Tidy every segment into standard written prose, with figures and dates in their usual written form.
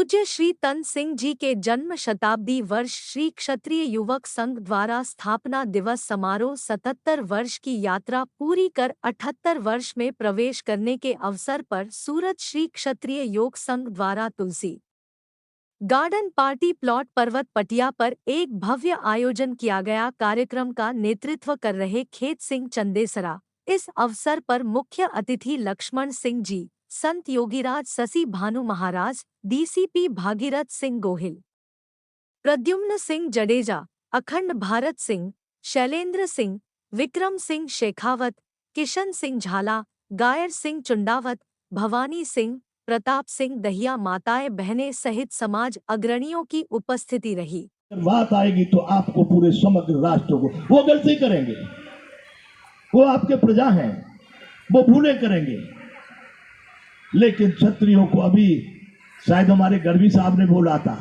पूज्य श्री तन सिंह जी के जन्म शताब्दी वर्ष श्री क्षत्रिय युवक संघ द्वारा स्थापना दिवस समारोह 77 वर्ष की यात्रा पूरी कर 78 वर्ष में प्रवेश करने के अवसर पर सूरत श्री क्षत्रिय योग संघ द्वारा तुलसी गार्डन पार्टी प्लॉट पर्वत पटिया पर एक भव्य आयोजन किया गया। कार्यक्रम का नेतृत्व कर रहे खेत सिंह चंदेसरा। इस अवसर पर मुख्य अतिथि लक्ष्मण सिंह जी, संत योगीराज ससी भानु महाराज, डीसीपी भागीरथ सिंह गोहिल, प्रद्युम्न सिंह जडेजा, अखंड भारत सिंह, शैलेंद्र सिंह, विक्रम सिंह शेखावत, किशन सिंह झाला, गायर सिंह चुंडावत, भवानी सिंह, प्रताप सिंह दहिया, माताएं बहनें सहित समाज अग्रणियों की उपस्थिति रही। बात आएगी तो आपको पूरे समग्र राष्ट्र को वो गलती करेंगे, वो आपके प्रजा हैं, वो भूले करेंगे, लेकिन क्षत्रियों को अभी शायद हमारे गढ़वी साहब ने बोला था,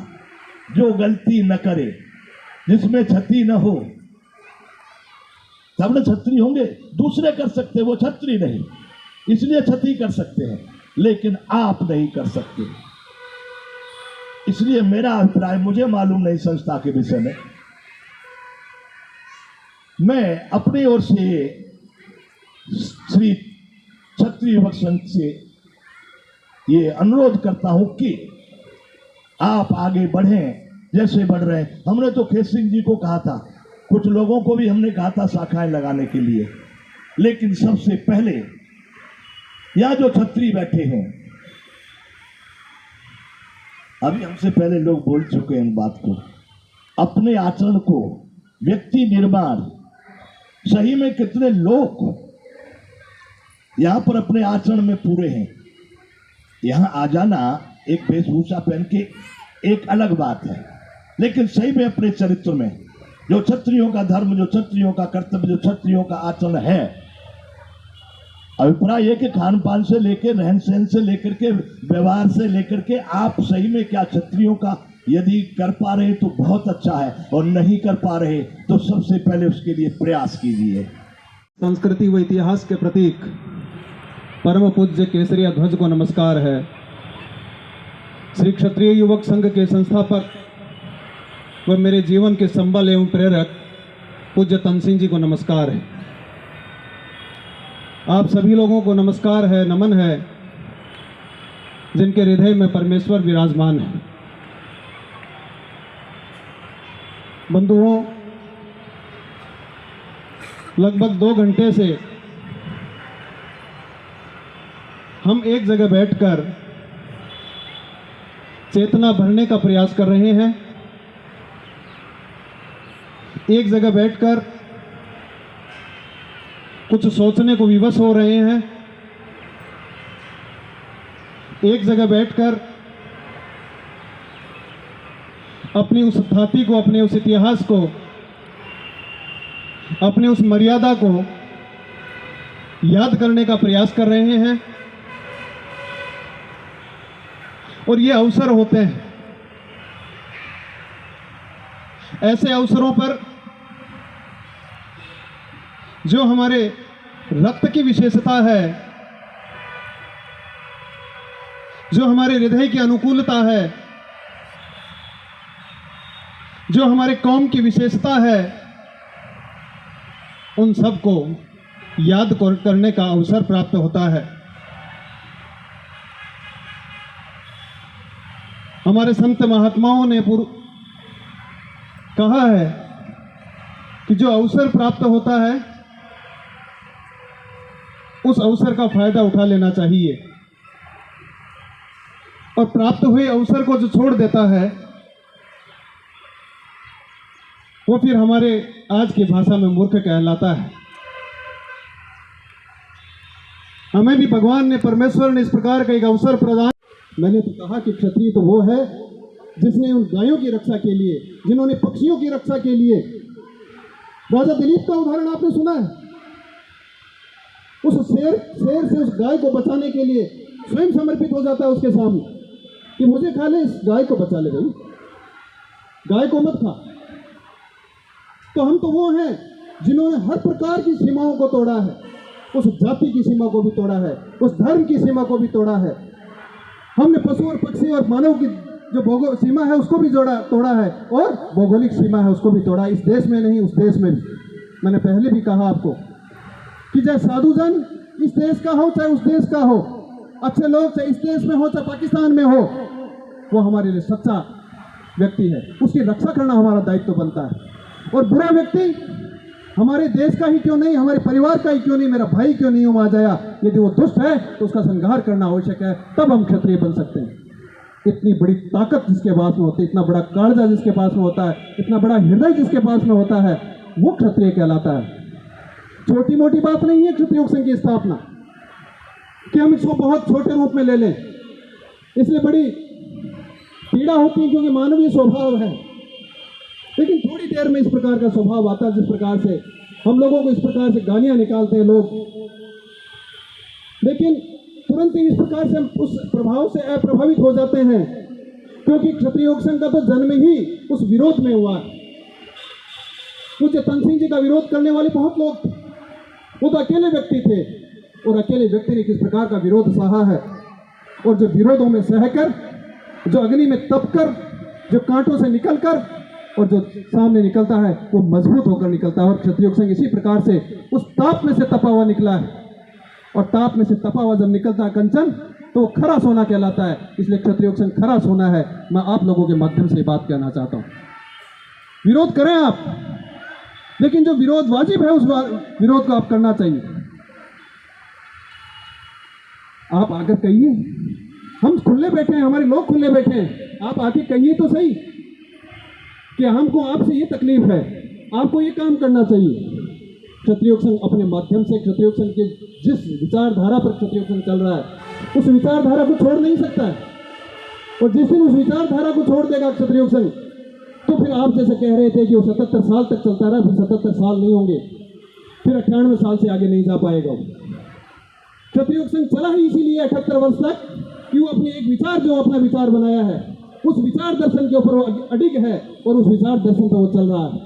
जो गलती न करे जिसमें क्षति न हो, सब न क्षत्रिय होंगे। दूसरे कर सकते, वो क्षत्रिय नहीं, इसलिए क्षति कर सकते हैं, लेकिन आप नहीं कर सकते। इसलिए मेरा अभिप्राय, मुझे मालूम नहीं संस्था के विषय में, मैं अपनी ओर से श्री क्षत्रिय युवक संघ से ये अनुरोध करता हूं कि आप आगे बढ़ें जैसे बढ़ रहे हैं। हमने तो खेत सिंह जी को कहा था, कुछ लोगों को भी हमने कहा था शाखाएं लगाने के लिए, लेकिन सबसे पहले यहाँ जो क्षत्रिय बैठे हैं, अभी हमसे पहले लोग बोल चुके हैं इन बात को, अपने आचरण को, व्यक्ति निर्माण, सही में कितने लोग यहां पर अपने आचरण में पूरे हैं। यहां आ जाना एक वेशभूषा पहन के एक अलग बात है, लेकिन सही में अपने चरित्र में जो क्षत्रियों का धर्म, जो क्षत्रियों का कर्तव्य, जो क्षत्रियों का आचरण है, अभिप्राय यह कि खान पान से लेकर, रहन सहन से लेकर के, व्यवहार से लेकर के, आप सही में क्या क्षत्रियों का यदि कर पा रहे तो बहुत अच्छा है, और नहीं कर पा रहे तो सबसे पहले उसके लिए प्रयास कीजिए। संस्कृति व इतिहास के प्रतीक परम पूज्य केसरिया ध्वज को नमस्कार है। श्री क्षत्रिय युवक संघ के संस्थापक व मेरे जीवन के संबल एवं प्रेरक पूज्य तन सिंह जी को नमस्कार है। आप सभी लोगों को नमस्कार है, नमन है, जिनके हृदय में परमेश्वर विराजमान है। बंधुओं, लगभग 2 घंटे से हम एक जगह बैठकर चेतना भरने का प्रयास कर रहे हैं। एक जगह बैठकर कुछ सोचने को विवश हो रहे हैं। एक जगह बैठकर अपनी उस धाती को, अपने उस इतिहास को, अपनी उस मर्यादा को याद करने का प्रयास कर रहे हैं। और ये अवसर होते हैं, ऐसे अवसरों पर जो हमारे रक्त की विशेषता है, जो हमारे हृदय की अनुकूलता है, जो हमारे कौम की विशेषता है, उन सबको याद करने का अवसर प्राप्त होता है। हमारे संत महात्माओं ने कहा है कि जो अवसर प्राप्त होता है उस अवसर का फायदा उठा लेना चाहिए, और प्राप्त हुए अवसर को जो छोड़ देता है वो फिर हमारे आज की भाषा में मूर्ख कहलाता है। हमें भी भगवान ने, परमेश्वर ने इस प्रकार का एक अवसर प्रदान। मैंने तो कहा कि क्षत्रिय तो वो है जिसने उन गायों की रक्षा के लिए, जिन्होंने पक्षियों की रक्षा के लिए, राजा दिलीप का उदाहरण आपने सुना है, उस शेर से उस गाय को बचाने के लिए स्वयं समर्पित हो जाता है उसके सामने कि मुझे खा ले, इस गाय को बचा ले, भाई गाय को मत खा। तो हम तो वो हैं जिन्होंने हर प्रकार की सीमाओं को तोड़ा है, उस जाति की सीमा को भी तोड़ा है, उस धर्म की सीमा को भी तोड़ा है। हमने पशु और पक्षी और मानव की जो सीमा है उसको भी तोड़ा है, और भौगोलिक सीमा है उसको भी तोड़ा, इस देश में नहीं उस देश में भी। मैंने पहले भी कहा आपको कि चाहे साधुजन इस देश का हो चाहे उस देश का हो, अच्छे लोग चाहे इस देश में हो चाहे पाकिस्तान में हो, वो हमारे लिए सच्चा व्यक्ति है, उसकी रक्षा करना हमारा दायित्व बनता है। और बुरा व्यक्ति हमारे देश का ही क्यों नहीं, हमारे परिवार का ही क्यों नहीं, मेरा भाई क्यों नहीं हो आ जाया, यदि वो दुष्ट है तो उसका संहार करना आवश्यक है, तब हम क्षत्रिय बन सकते हैं। इतनी बड़ी ताकत जिसके पास में होती है, इतना बड़ा कालजा जिसके पास में होता है, इतना बड़ा हृदय जिसके पास में होता है, वो क्षत्रिय कहलाता है। छोटी मोटी बात नहीं है क्षत्रिय योग संघ की स्थापना कि हम इसको बहुत छोटे रूप में ले लें, इसलिए बड़ी पीड़ा होती है क्योंकि मानवीय स्वभाव है। लेकिन थोड़ी देर में इस प्रकार का स्वभाव आता है, जिस प्रकार से हम लोगों को इस प्रकार से गालियां निकालते हैं लोग, लेकिन तुरंत ही इस प्रकार से हम उस प्रभाव से अप्रभावित हो जाते हैं, क्योंकि क्षत्रिय योग संघ का तो जन्म ही उस विरोध में हुआ। पूज्य तनसिंह जी का विरोध करने वाले बहुत लोग थे, वो तो अकेले व्यक्ति थे, और अकेले व्यक्ति ने किस प्रकार का विरोध सहा है, और जो विरोधों में सहकर, जो अग्नि में तपकर, जो कांटों से निकलकर, और जो सामने निकलता है वो मजबूत होकर निकलता है। और क्षत्रिय योग संघ इसी प्रकार से उस ताप में से तपा हुआ निकला है, और ताप में से तपा हुआ जब निकलता है कंचन, तो वो खरा सोना कहलाता है। इसलिए क्षत्रिय योग संघ खरा सोना है। मैं आप लोगों के माध्यम से बात कहना चाहता हूँ, विरोध करें आप, लेकिन जो विरोध वाजिब है उस विरोध को आप करना चाहिए। आप आकर कहिए, हम खुले बैठे हैं, हमारे लोग खुले बैठे हैं, आप आके कहिए तो सही कि हमको आपसे ये तकलीफ है, आपको ये काम करना चाहिए। क्षत्रिय योग संघ अपने माध्यम से क्षत्रिय योग संघ के जिस विचारधारा पर क्षत्रिय योग संघ चल रहा है, उस विचारधारा को छोड़ नहीं सकता है। और जिस दिन उस विचारधारा को छोड़ देगा क्षत्रिय योग संघ, तो फिर आप जैसे कह रहे थे कि वो 77 साल तक चलता रहा, फिर 77 साल नहीं होंगे, फिर 98 साल से आगे नहीं जा पाएगा। क्षत्रिय योग संघ चला ही इसीलिए 78 वर्ष तक कि वो अपने एक विचार, जो अपना विचार बनाया है, उस विचार दर्शन के ऊपर वो अडिग है, और उस विचार दर्शन पर वो चल रहा है।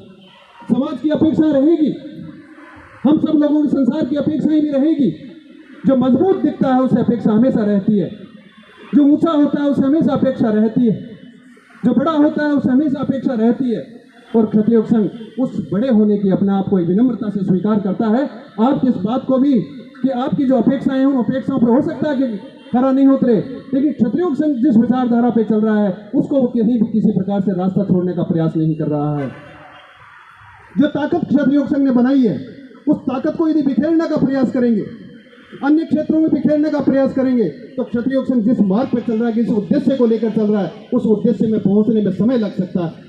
समाज की अपेक्षा रहेगी, हम सब लोगों की संसार की अपेक्षाएं भी रहेगी। जो मजबूत दिखता है उससे अपेक्षा हमेशा रहती है, जो ऊंचा होता है उससे हमेशा अपेक्षा रहती है, जो बड़ा होता है उससे हमेशा अपेक्षा रहती है। और क्षत्रिय योग संघ उस बड़े होने की अपने आप को विनम्रता से स्वीकार करता है। आप इस बात को भी कि आपकी जो अपेक्षाएं हैं, उन अपेक्षाओं पर हो सकता है कि खरा नहीं उतरे, लेकिन क्षत्रिय योग संघ जिस विचारधारा पे चल रहा है उसको वो कहीं भी किसी प्रकार से रास्ता छोड़ने का प्रयास नहीं कर रहा है। जो ताकत क्षत्रिय योग संघ ने बनाई है, उस ताकत को यदि बिखेरने का प्रयास करेंगे, अन्य क्षेत्रों में बिखेरने का प्रयास करेंगे, तो क्षत्रिय योग संघ जिस मार्ग पर चल रहा है, जिस उद्देश्य को लेकर चल रहा है, उस उद्देश्य में पहुंचने में समय लग सकता है।